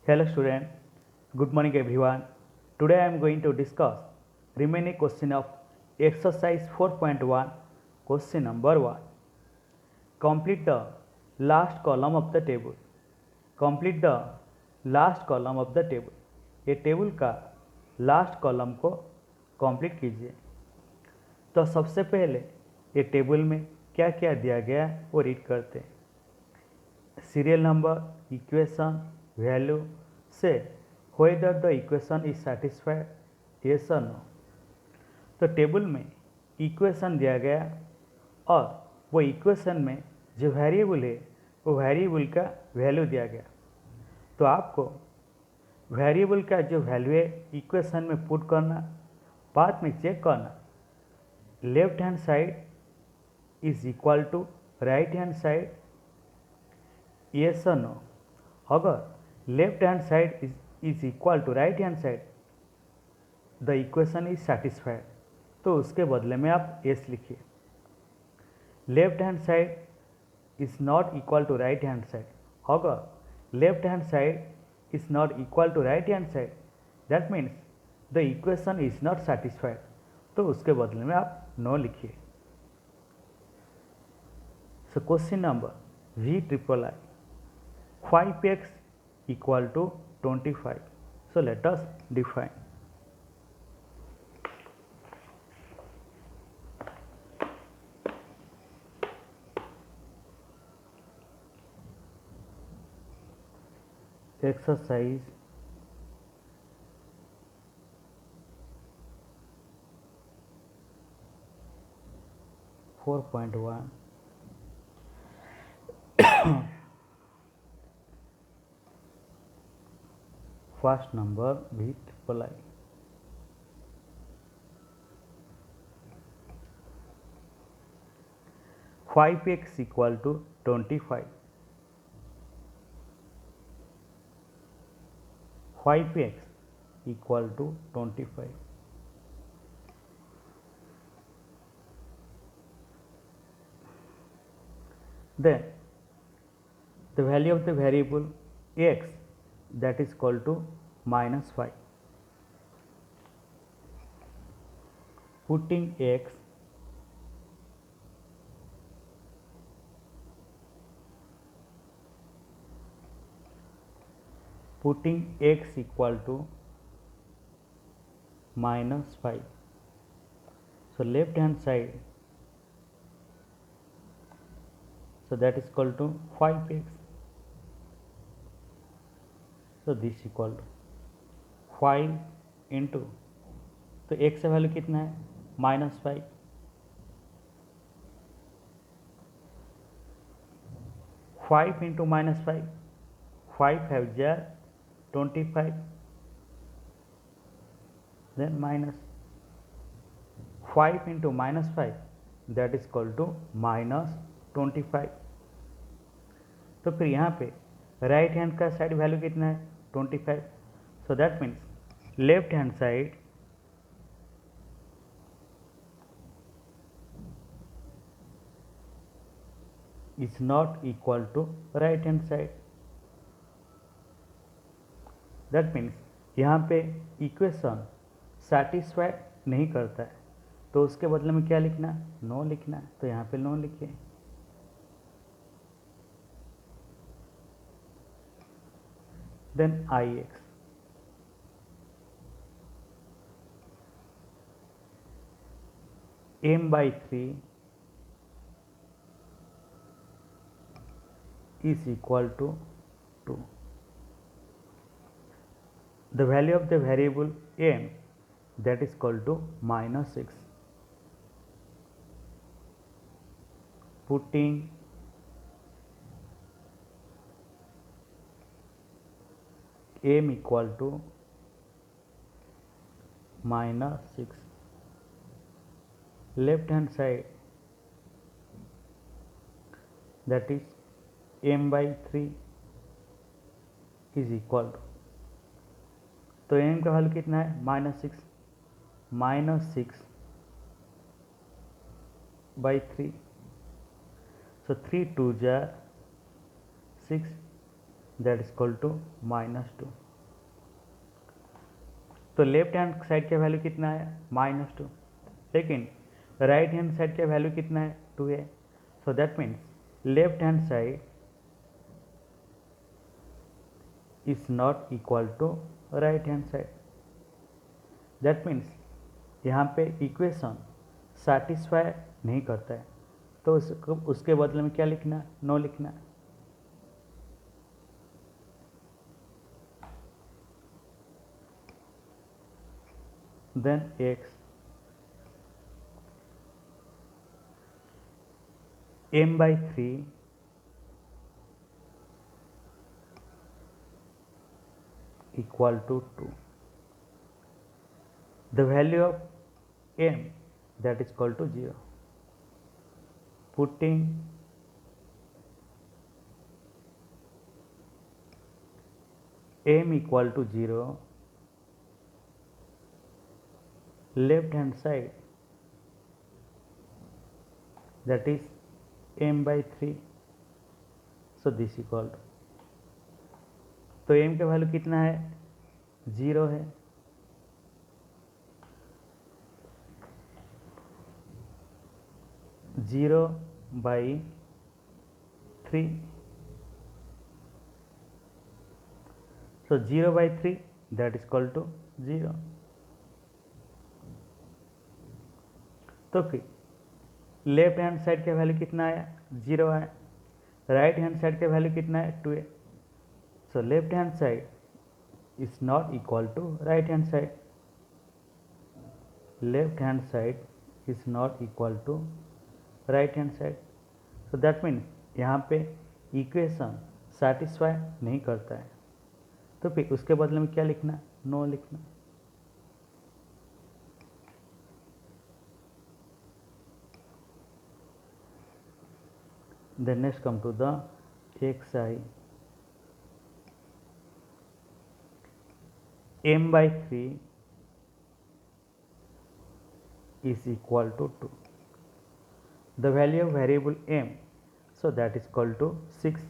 Hello student, good morning everyone. Today I am going to discuss remaining question of exercise 4.1 question number 1. Complete the last column of the table. Complete the last column of the table. ये table का last column को complete कीजिए। तो सबसे पहले ये table में क्या क्या दिया गया है वो रीड करते हैं। सीरियल नंबर, इक्वेशन, वैल्यू से whether the equation is satisfied, yes or no। तो टेबल में इक्वेशन दिया गया और वो इक्वेशन में जो वेरिएबल है वो वेरिएबल का वैल्यू दिया गया। तो आपको वेरिएबल का जो वैल्यू है इक्वेशन में पुट करना, बाद में चेक करना left hand side is equal to right hand side, yes और नो। अगर left hand side is equal to right hand side the equation is satisfied, तो उसके बदले में आप एस लिखिए। Left hand side is not equal to right hand side, अगर left hand side is not equal to right hand side that means the equation is not satisfied, तो उसके बदले में आप नो लिखिए। So question number V_I 5x equal to 25. So let us define. Exercise 4.1 first number V_I 5x equal to 25. 5x equal to 25. Then the value of the variable x, that is equal to -5. Putting x equal to -5. So left hand side, so that is equal to 5x. So this equal to 5 into, तो x का value कितना है -5, 5 into -5, 5 5 jar 25, then minus 5 into -5 that is equal to -25। तो फिर यहाँ पे right hand का side value कितना है 25, so that means left hand side is not equal to right hand side. That means यहाँ पे इक्वेशन सेटिस्फाइड नहीं करता है, तो उसके बदले में क्या लिखना है, नो लिखना है। तो यहाँ पे नो लिखिए। Then Ix m/3 is equal to 2. The value of the variable m, that is equal to -6. Putting m equal to -6, left hand side that is m/3 is equal to, तो m का value कितना है -6, -6/3, so 3 2 जार 6, that is equal to -2। तो left hand side का value कितना है -2, लेकिन राइट हैंड साइड का वैल्यू कितना है 2 है। So that means left hand side is not equal to right hand side. That means यहाँ पे इक्वेशन सेटिस्फाई नहीं करता है, तो उसके बदले में क्या लिखना है, नो लिखना है। Then x m/3 equal to 2. The value of m that is equal to 0. Putting m equal to 0, left hand side that is m/3, so this equal to, तो m का वैल्यू कितना है 0 है, zero by 3, so 0/3 that is equal to 0। तो फिर left hand side का value कितना आया 0 है, राइट हैंड साइड का वैल्यू कितना है 2 है। So left hand side is not equal to right hand side, left hand side is not equal to right hand side. So that means यहाँ पे इक्वेशन सेटिस्फाई नहीं करता है, तो फिर उसके बदले में क्या लिखना, नो लिखना। Then next come to the xi m/3 is equal to 2. The value of variable m, so that is equal to 6.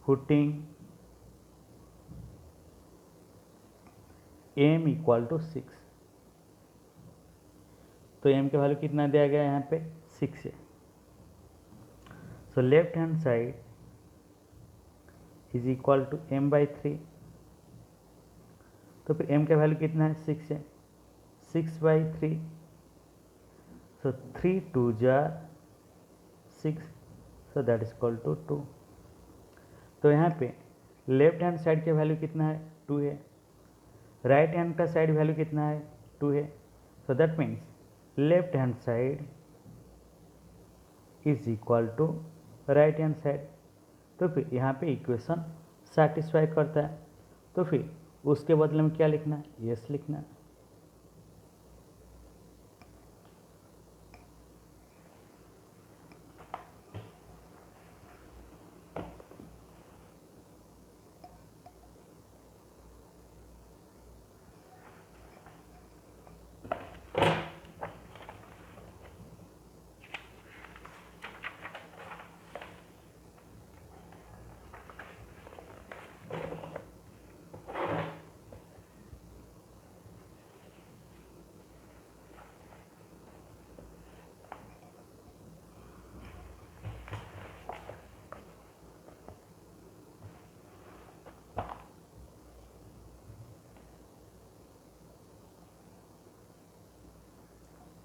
Putting m equal to 6, तो m का वैल्यू कितना दिया गया यहाँ पे 6 है। So left hand side is equal to m/3, तो फिर m का वैल्यू कितना है 6 है, 6/3, सो 3 2 जार 6, so that is equal to 2। तो यहाँ पे लेफ्ट हैंड साइड का वैल्यू कितना है 2 है, राइट हैंड का साइड वैल्यू कितना है 2 है। So that means left hand side is equal to right hand side, तो फिर यहाँ पे इक्वेशन सेटिस्फाई करता है, तो फिर उसके बदले में क्या लिखना है, यस लिखना है।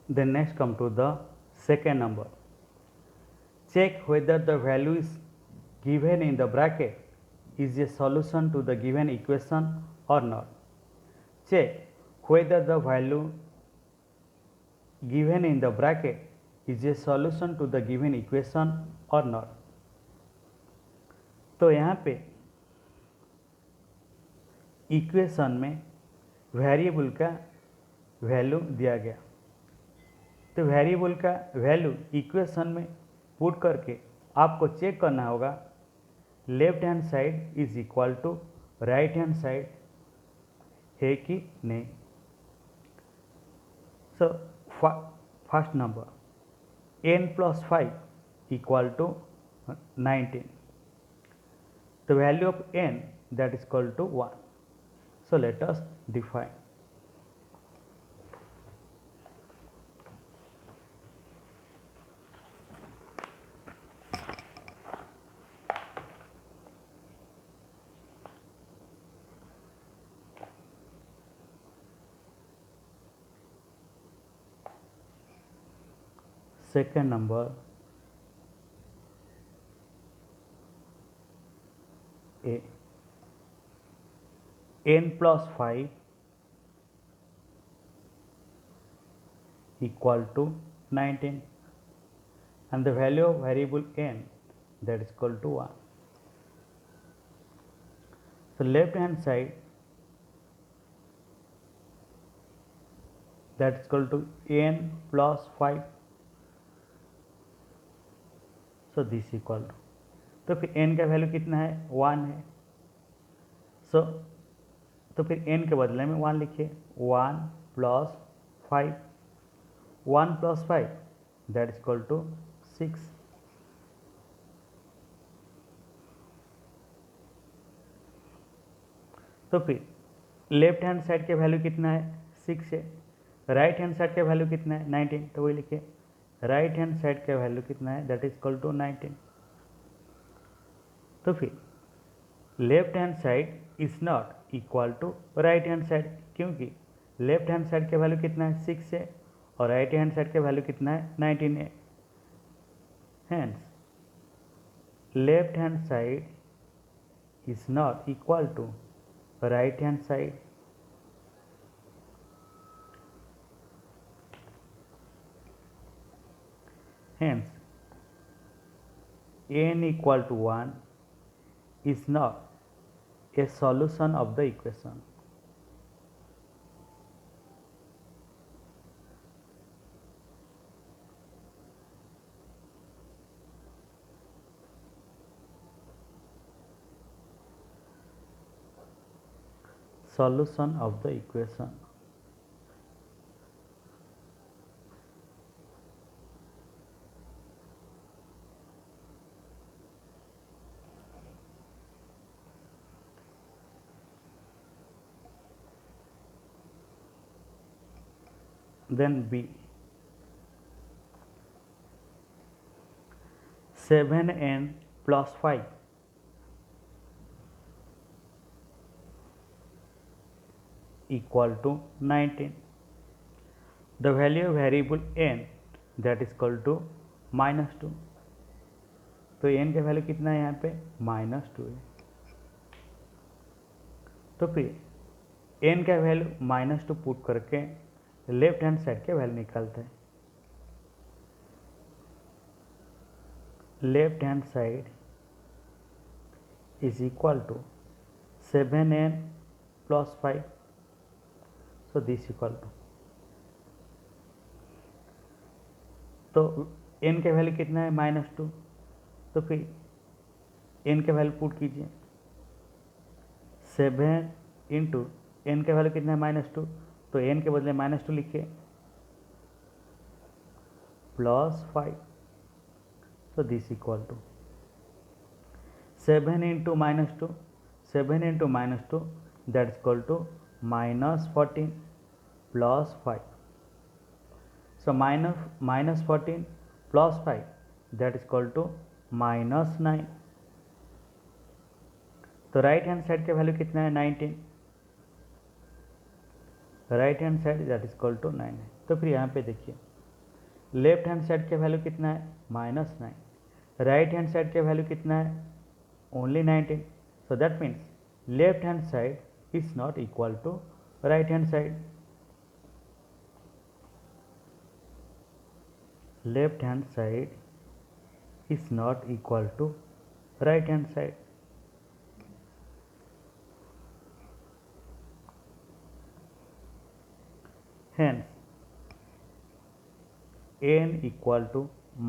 Then next come to the second number. Check whether the value is given in the bracket is a solution to the given equation or not. Check whether the value given in the bracket is a solution to the given equation or not. तो यहाँ पे equation में variable का value दिया गया, तो variable का value equation में पुट करके आपको चेक करना होगा left hand side is equal to right hand side है कि नहीं। So first number n + 5 equal to 19, the value of n that is equal to 1. So let us define. Second number a n plus 5 equal to 19 and the value of variable n that is equal to 1. So left hand side that is equal to n plus 5. So this equal to, तो फिर n का value कितना है 1 है. सो तो फिर n के बदले में 1 लिखिए. 1 plus 5, 1 plus 5 that is equal to 6. तो फिर लेफ्ट हैंड साइड के वैल्यू कितना है 6 है. राइट हैंड साइड का वैल्यू कितना है 19. तो वही लिखिए राइट हैंड साइड का वैल्यू कितना है दैट इज इक्वल टू 19. तो फिर left hand side is not equal to right hand side, क्योंकि लेफ्ट हैंड साइड का वैल्यू कितना है 6 है और राइट हैंड साइड का वैल्यू कितना है 19 है. Hence left hand side is not equal to right hand side. Hence, n equal to 1 is not a solution of the equation. Solution of the equation. Then B, 7n plus 5 equal to 19. The value of variable n that is equal to -2. तो n का value कितना है यहाँ पे -2 है. तो फिर n का वैल्यू -2 पुट करके लेफ्ट हैंड साइड के वैल्यू निकालते हैं. Left hand side is equal to 7n plus 5. So this equal to, तो n का वैल्यू कितना है -2. तो फिर n का वैल्यू पुट कीजिए. 7 इंटू n का वैल्यू कितना है -2, तो n के बदले -2 लिखिए plus 5. So this equal to 7 into -2, 7 into -2 that is equal to -14 plus 5. So -14 plus 5 that is equal to -9. तो राइट हैंड साइड का वैल्यू कितना है 19. Right hand side that is equal to 9 है. तो फिर यहाँ पे देखिए लेफ्ट हैंड साइड का वैल्यू कितना है -9, राइट हैंड साइड का वैल्यू कितना है only 19. So that means left hand side is not equal to right hand side. Left hand side is not equal to right hand side. Hence, n equal to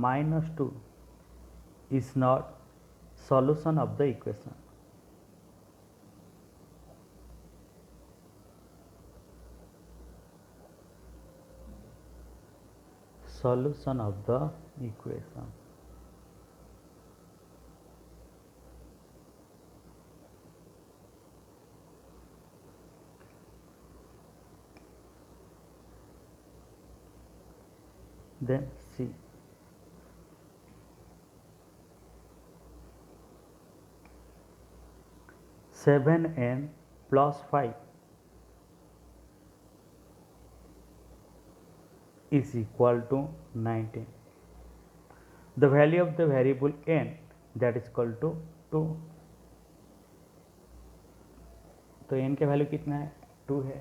-2 is not solution of the equation. Solution of the equation. then C. Seven n plus 5 is equal to 19. The value of the variable n, that is equal to 2. तो n का value कितना है? 2 है.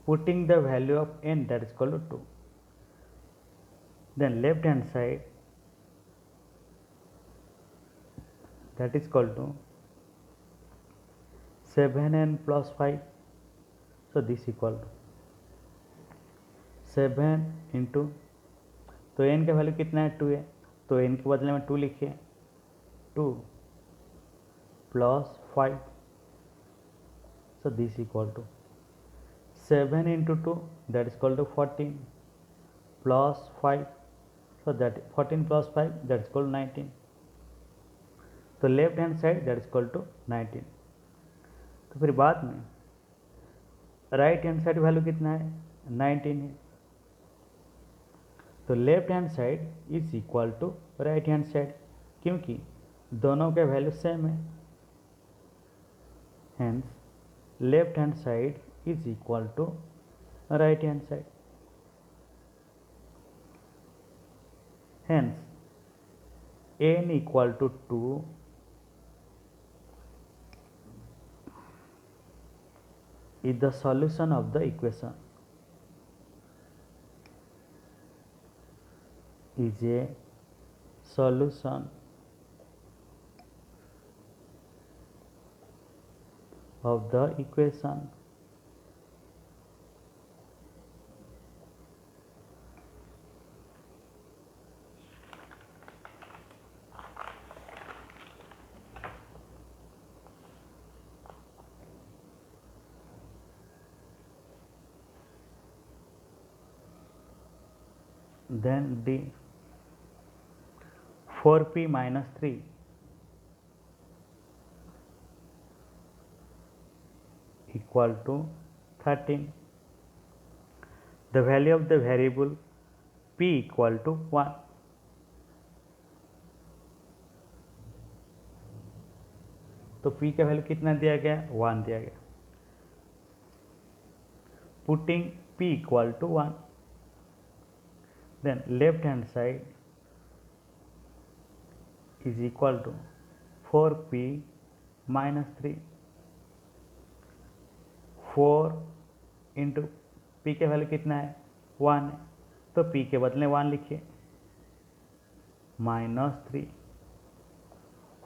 Putting the value of n, that is equal to 2. Then left hand side, that is equal to 7n plus 5. So this equal to 7 into, तो n का value कितना है? 2 है. तो n के बदले में 2 लिखिए. 2 plus 5. So this equal to 7 into 2, that is equal to 14 plus 5. So that 14 plus 5, that is equal to 19. तो left hand side that is equal to 19. तो फिर बाद में राइट हैंड साइड वैल्यू कितना है? 19 है. तो left hand side is equal to right hand side, क्योंकि दोनों के वैल्यू सेम है. Hence left hand side is equal to right hand side. Hence n equal to 2 is the solution of the equation. Is a solution of the equation. Then D, 4p minus 3 equal to 13. The value of the variable p equal to 1. तो p का value कितना दिया गया? 1 दिया गया. Putting p equal to 1, then left hand side is equal to 4p minus 3. 4 into p के value कितना है? 1 है. तो p के बदले 1 लिखिए. माइनस 3.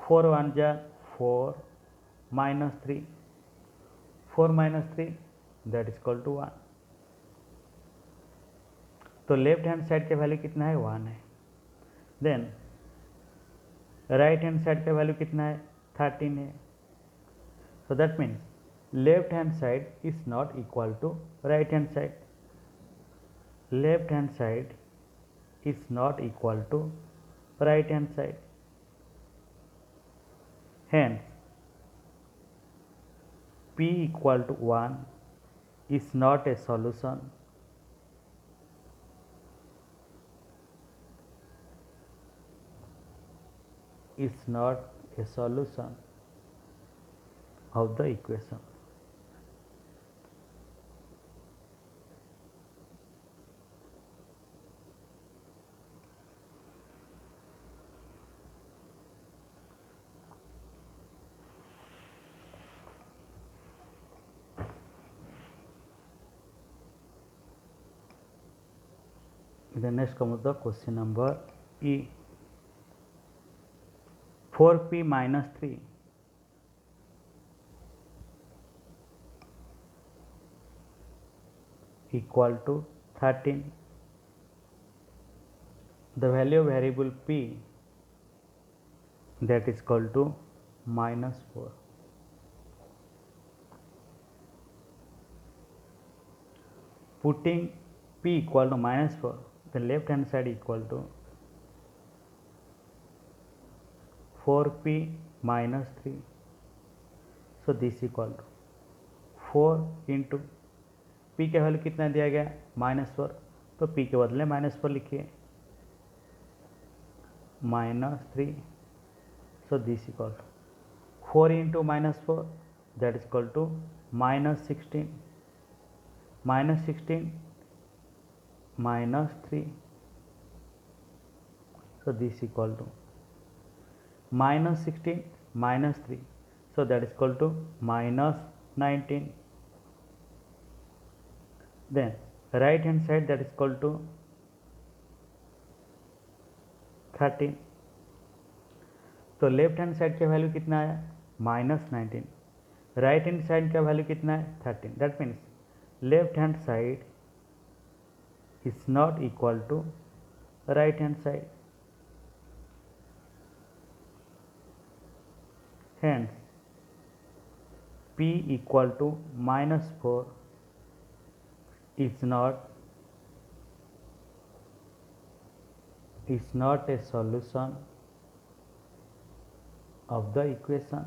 4 1 जा 4 minus 3. 4 minus 3, that is equal to 1. तो लेफ्ट हैंड साइड का वैल्यू कितना है? 1 है. देन राइट हैंड साइड का वैल्यू कितना है? 13 है. So that means left hand side is not equal to right hand side. Left hand side is not equal to right hand side. Hence p equal to 1 is not a solution. Is not a solution of the equation. The next comes the question number E. 4p minus 3 equal to 13. The value of variable p, that is equal to minus 4. Putting p equal to minus 4, the left hand side equal to 4p minus 3. So this equal to 4 into p का value कितना दिया गया -4, तो P के बदले -4 लिखिए -3, so this equal to 4 into -4 that is equal to -16, -16 -3, so this equal to -16 -3, so that is equal to -19. Then right hand side that is equal to 13, तो left hand side का value कितना आया -19, right hand side का value कितना है 13, that means left hand side is not equal to right hand side, hence p equal to -4 is not a solution of the equation.